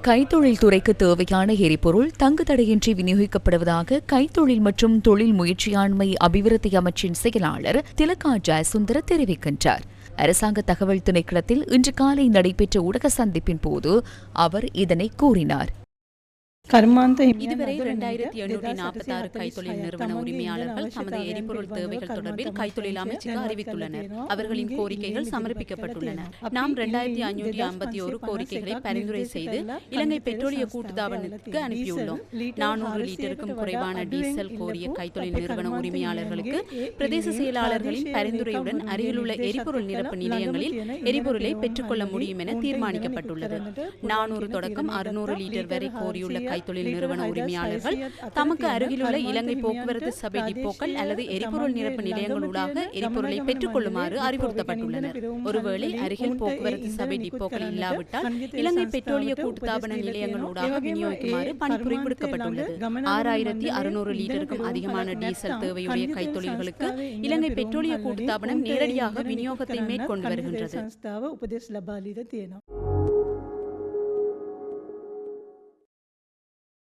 கைத்தொழில் துறைக்கு தேவையான எரிபொருள் தங்கு தடையின்றி விநியோகிக்கப்படுவதாக கைத்தொழில் மற்றும் தொழில் முயற்சியாண்மை அபிவிருத்தி அமைச்சின் செயலாளர் திலகா ஜெயசுந்தர தெரிவிக்கின்றார். அரசாங்க தகவல் திணைக்களத்தில் இன்று காலை நடைபெற்ற ஊடக சந்திப்பின் போது அவர் இதனை கூறினார். இதுவரை 2846 கைத்தொழில் நிறுவன உரிமையாளர்கள் தமது எரிபொருள் தேவைகள் தொடர்பில் கைத்தொழில் அமைச்சுக்கு அறிவித்துள்ளனர். அவர்களின் கோரிக்கைகள் சமர்ப்பிக்கப்பட்டுள்ளன. நாம் 2551 கோரிக்கைகளை பரிந்துரை செய்து இலங்கை பெட்ரோலிய கூட்டுத்தாபனத்திற்கு அனுப்பியுள்ளோம். 400 லிட்டருக்கும் குறைவான டீசல் கோரிய கைத்தொழில் நிறுவன உரிமையாளர்களுக்கு பிரதேச செயலாளர்களின் பரிந்துரையுடன் அருகிலுள்ள எரிபொருள் நிரப்பு நிலையங்களில் எரிபொருளை பெற்றுக்கொள்ள முடியும் என தீர்மானிக்கப்பட்டுள்ளது. 400 தொடக்கம் 600 லிட்டர் வரை கோரியுள்ள கைத்தொழில் நிறுவன உரிமையாளர்கள் தமக்கு அருகிலுள்ள இலங்கை போக்குவரத்து சபை டிப்போக்கள் அல்லது எரிபொருள் நிரப்பு நிலையங்களூடாக எரிபொருளை பெற்றுக் கொள்ளுமாறு அறிவுறுத்தப்பட்டுள்ளனர். ஒருவேளை அருகில் போக்குவரத்து சபை டிப்போக்கள் இல்லாவிட்டால் இலங்கை பெட்ரோலிய கூட்டுத்தாபன நிலையங்களூடாக விநியோகிக்குமாறு பணிப்புரை விடுக்கப்பட்டுள்ளது. 6600 லிட்டருக்கும் அதிகமான டீசல் தேவையுடைய கைத்தொழில்களுக்கு இலங்கை பெட்ரோலிய கூட்டுத்தாபனம் நேரடியாக விநியோகத்தை மேற்கொண்டு வருகின்றது.